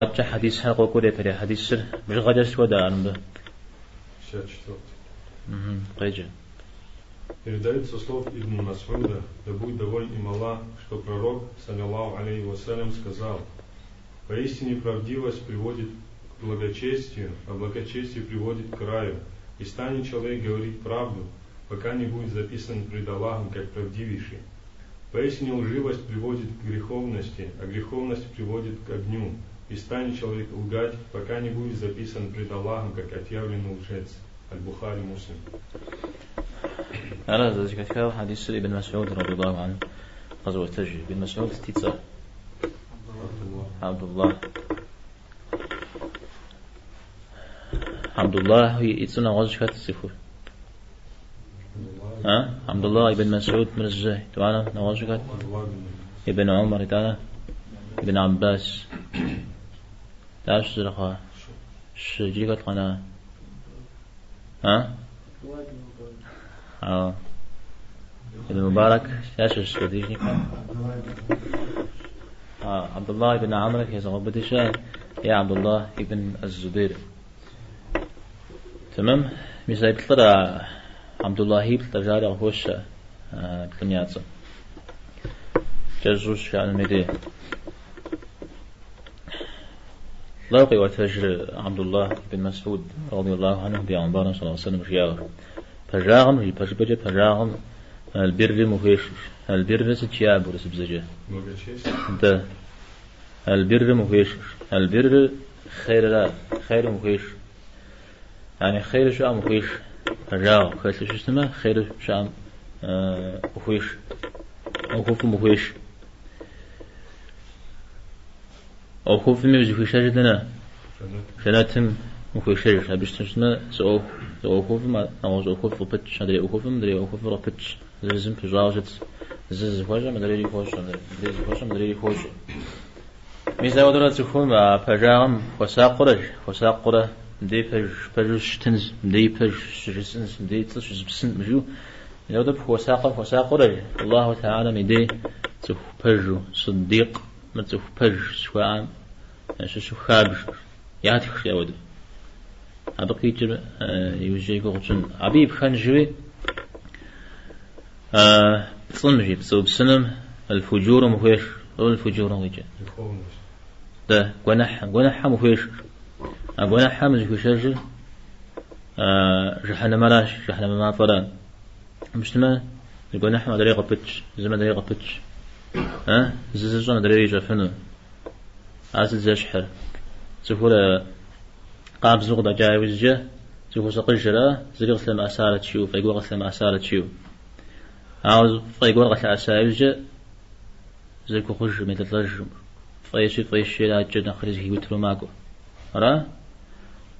أبجح حديث حلقة وكوري بري حديث سر مش غادرش ودا أنبه. Пойдем. Передается слов Ибн Мас'уда, да будет доволен им Аллах, что пророк, саллаллаху алейхи вассалям, сказал: поистине правдивость приводит к благочестию, а благочестие приводит к раю, и станет человек говорить правду, пока не будет записан пред Аллахом как правдивейший. Поистине лживость приводит к греховности, а греховность приводит к огню, и станет человек лгать, пока не будет записан пред Аллахом как отъявленный лжец. البخاري مسلم. أنا ذكرت حديث ابن مسعود رضي الله عنه غزوة تجري ابن مسعود استيتزا عبد الله يتسنى غزوة السفر عبد الله ابن مسعود من الزاهي تعالى نغزوة ابن عمر تعالى ابن عباس تعالى زرقا شجيقة قناة ابن مبارك شاش السوديجني عبد الله بن عمرو يا زغبتي شا يا عبد الله ابن الزبير تمام مثال بطلع عبد الله بطلع هوش بنياته جزوش على المدي لاقي وتجر عبد الله بن مسعود رضي الله عنه بأنبار صلى الله عليه وسلم رجاء فجاهم يبجبج فجاهم البر مفيش البر ستشاب ورسبزجه ده البر مفيش البر خير مفيش يعني خير شو مفيش فجاء خير شو اسمه خير شو مفيش أو خوف مفيش أو خوف ميوزي في شجر لنا شناتم وفي شجر هبش تسمى سو خوف ما نوز خوف بتش هذا خوف مدري خوف ربتش لازم في جاوزت زز خوجة مدري خوجة مدري خوجة مدري خوجة مثل ودرة تكون مع بجام وساقرة مدي بجش تنز مدي بجش جسنز مدي تلش بسن مجو لو دب وساقرة الله تعالى مدي تفجو صديق ما تفجر سواء شو خابش ياتي يا ود أبقي جر يوجي قوتن عبيب خان جوي صنمجي بسبب سنم الفجور مفيش أو الفجور ويجي ده جناح مفيش جناح مزكو شجر جحنا ملاش جحنا ما فلان مش ما الجناح ما دري قبتش زي ما دري قبتش زوجنا دري جفنو عسل زشحر تقول قاب زغدا جاوز جه تقول سقجرة زغل سلم أسارة شيو فيقول سلم أسارة شيو عاوز فيقول سلم أسارة جه زكو خج مثل رجم فيش لا جد خرج هي وترو ماكو را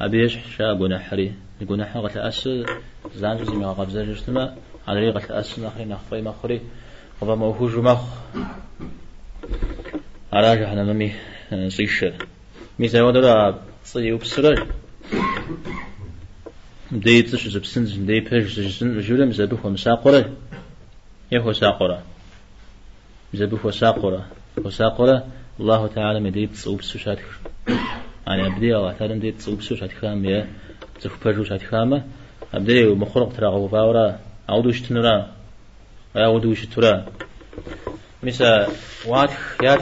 أبيش شابنا حري يقول نحن قتل أسل زانج زي ما قبض زجتنا على قتل أسل نخري نخفي مخري وما موجود مخ عراجع أنا ممي صيشة مثال ودرا صيو بسرج مدي تشز بسنز مدي بيج زجن رجولا مزبوح ومساقرة يهو ساقرة مزبوح وساقرة الله تعالى مدي تصوب بسوشات يعني أبدي الله تعالى مدي تصوب بسوشات خامة تفجر شات خامة أبدي ومخرق ترى غفاورا عودوش تنرا عودوش ترى مثل وات يات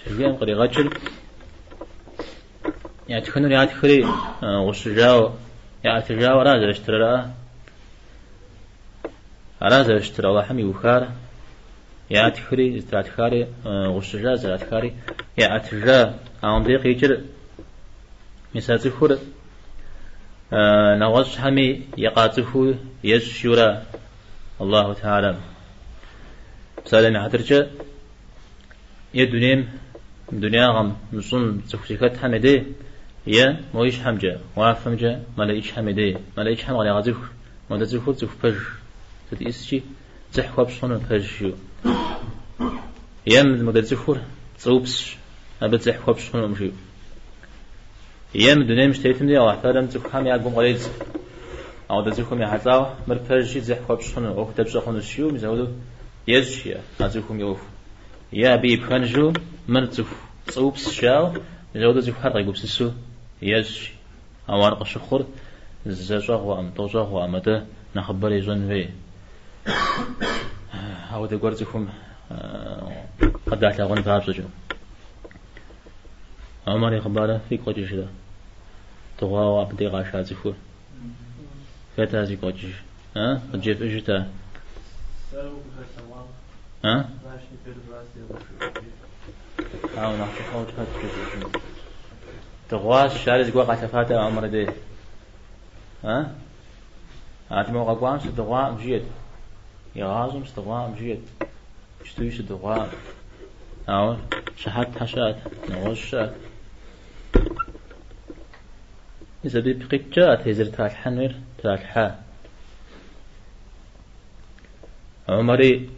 جيم قري غجل يعني تكونوا يات خري وشجاو يات جاو رازل اشترى الله حمي وخار يات خري استرات خاري وشجاو زرات خاري يات جا عن ضيق يجر مثل تخور نغش حمي يقاتفو يشورا الله تعالى مثلا حترجع يدنيم دنيا غم نصون تخشيكات حمدي يا مويش حمجة وافمجة ملايش حمدي ملايش حم على غزيف ما تزيفور تفج تديسشي تحواب شون فجشيو يا ما تزيفور تصوبش أبد تحواب شون مشيو يا من دنيا مش تيتم دي أو احترم تفهم يا قوم غليز أو تزيفهم يا حتلاو مرفجشي تحواب شون أو كتبش خون الشيو مزودو يزشيا أزيفهم يوف يا بيب خنجو مرتف صوب شاو زود زي حرق يقول سسو يش أوارق الشخور زجاج وأم توجه وأمده نخبر يجون في هاو تقول زيكم قد أعتقد فابسجو عمر يخبره في قديش ده تغوا بدي غاشات زيكو فتا زي قديش ها تجيب إجتا ها هاو نحكي خوت هات كذا تغواش شارز قوا قتفاته عمر ده ها عاتمو قوام ستغوا مجيد يغازم ستغوا مجيد اشتوي ستغوا أو شحات حشات نغشات إذا بيبقيتشات هزر تاع الحنور تاع الحا عمري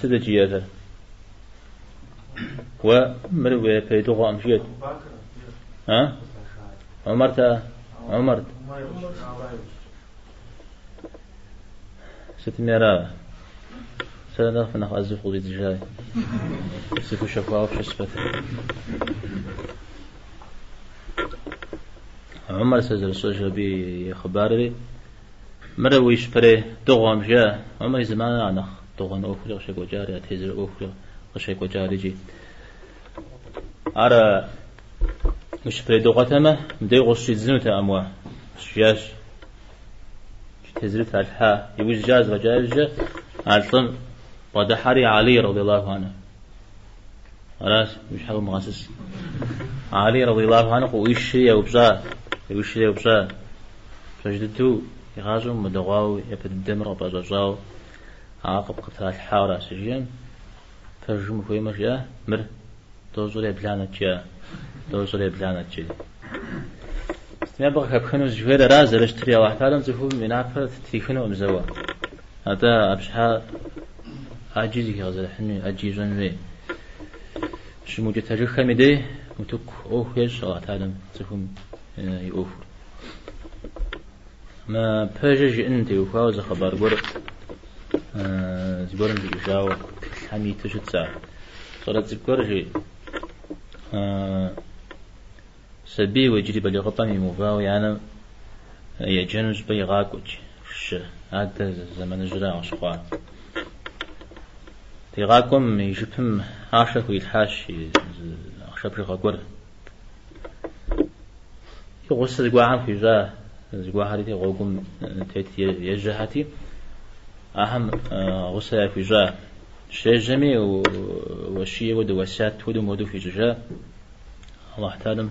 سدجيته ومروي بيدغوا مجيد ها عمرت ستميرا سنة فنخ أزف قضيت جاي سيفو شفاء وفش سفت عمر سجل السوشيال بي خباري مروي شفري دغوام جاء عمر زمان عنخ دغوام أوفر غشيك وجاري أتهزر أوفر غشيك وجاري جي أرى مش فري دغتما مدي غشي زنوتا أموا شياش تهزرت على الحا يوجد جاز وجاز عالطم ودحري علي رضي الله عنه خلاص مش حاجة مغاسس علي رضي الله عنه ويشي وبزا فجدتو يغازو مدغاو يبد الدمر وبزاو عاقب قتل الحارة سجين فجم في مجيء مر توصل بلانة جي استمع كانوا زفير راز رشتري واحد زفو من عفرة تيخنوا مزوا هذا أبشها عجيزي غزل حني عجيزون في شو موجود تاريخ مدي متوك يش الله تعالى زفو يوفر ما بهجج أنت وفاوز خبر قرب زبورن بيجاو حمي تجد ساعة صارت زبورجي سبي ويجري بلغطني مفاوي أنا يجنز بيغاكوج هذا زمن الجراء شقاء تيغاكم يجبهم عاشق ويلحاش أخشب رغاكور يغسل زقوعان في جاء زقوعان تيغاكم تيتي يجهاتي أهم غسل في جاء شيء جميع وشيء ودوسات ودو في جاء الله تعلم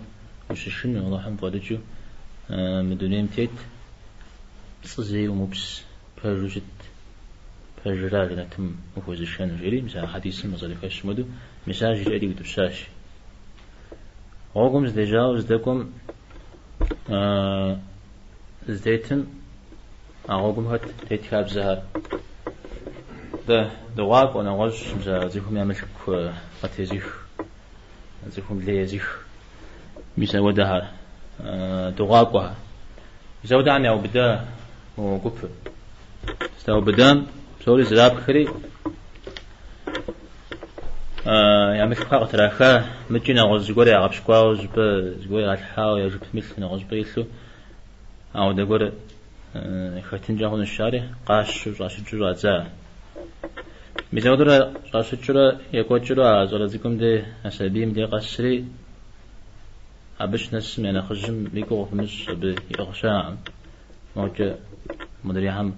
وش شنو الله هم فادجو مدونيم تيت صزي ومبس بروجت بروجرا لنتم وفوزشان جري مثلا حديث مزالفاش مدو مساج جدي وتبساش وقوم زدجاوز دكم زديتن أقوم هات تيتكاب زهر ده دواق ونغش زيكم يعمل قتيزيخ زيكم ليزيخ مساوي دهر دواقها زود عني أو بدا وقف استوى بدام سوري زراب خري يعمل خاقة تراخا مجينا غز جوري عقب شقاو زجوري غالحاو يجب مثل نغز بيثلو أو دقور خاتين جاهون الشارع قاش راشد زا ميزودرا راشد يكوتشرا زولازيكم دي أسابيم دي قصري أبش نسم يعني خجم بيكو خمس بيغشاع موجة مدري هم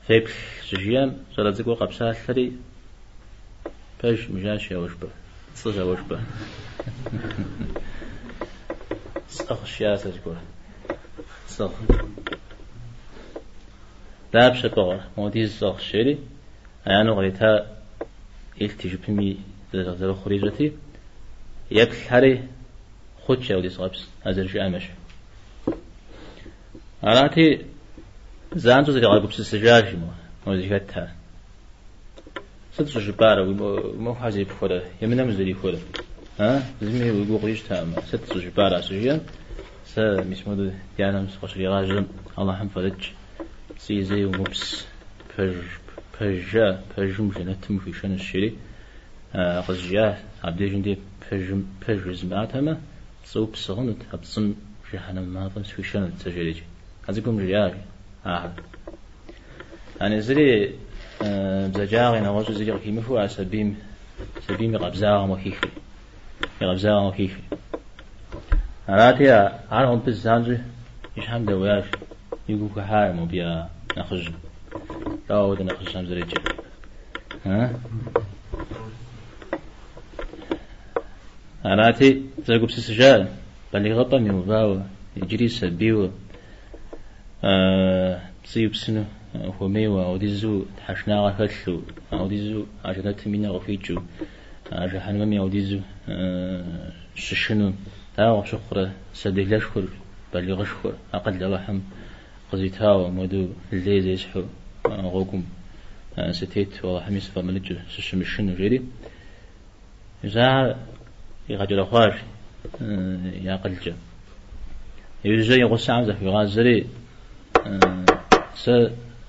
فيك سجيام زولازيكو قبسا ثري فاش مجاشي وشبه صجا وشبه صخ شياسة تقول صخ داب شبغر مودي صخ شيري أنا غريتها إلتي جبمي ذا خريجتي يبل حري خدش أودي صابس هذا شيء أمش أناتي زانتو زي قالوا بس السجاج مو زي كتها ستر جبارة ومو حاجة بخورة يمنا مزري خورة ها زمي ويقول قريش تام ستر جبارة سجيان س مش مود ديانا مسخش راجل الله هم فرج زي ومبس فجم جنتم في شن الشري قصجاه عبدي جندي فجز بعتما صوب صغنت هبصم جهنم ما فنس في شنو تجريج هذيكم رياج يعني زري بزجاغ أنا وجه زجاغ كي مفو سبيم يقبزاغ مخيخي يقبزاغ مخيخي أراتي عارهم بالزانج إيش هم دواش يقول كحار مو بيا نخرج لا ودنا نخرج هم زريج ها أراتي زاقب سجال بل يغطى من مباوة يجري سبيو سيب سنو وميوا وديزو تحشنا غفلو وديزو عجلت منا غفيجو عجل ممي وديزو ششنو تاو شخرة سديل شخر بل يغشخر أقل لغحم قزيتاو مودو الليزي يسحو غوكم ستيت والله حميس فملجو ششمشنو جيري إذا يغجل أخواش يعقل جا يجي يغص عمزة في غازري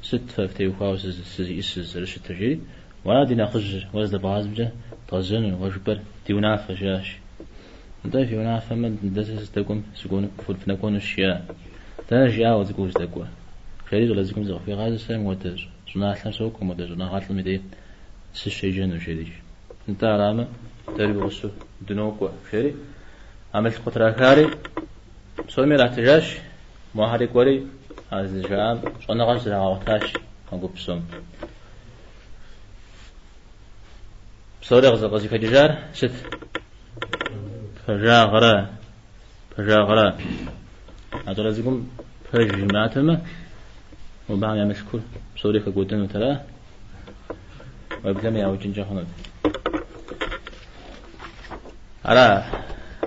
ست ففتي وخاوس سيس رش التجري ولا دينا خج وزد بعازبجة طزن وجبر ديوناف جاش ضيف يوناف من دسس تقوم سكون فنكون الشياء تنجيا وتقول تقوى خير ولا زكم زغ في غاز سام وتج جنا حلم سوكم وتج جنا غاتل مدي سشي جن وشيدي انت علامة تربي وصو دنوكوا خيري عملت قطرة كاري سومي راح تجاش ما هاري كوري هذا الجام شلون غاز راوتاش أقول بسوم بصوري غزي في الجار ست فجاغرة هذا لازم فجمعتما وبعد يعمل شكر بصوري كقودن وتراه وبلم يعوجن جهنم على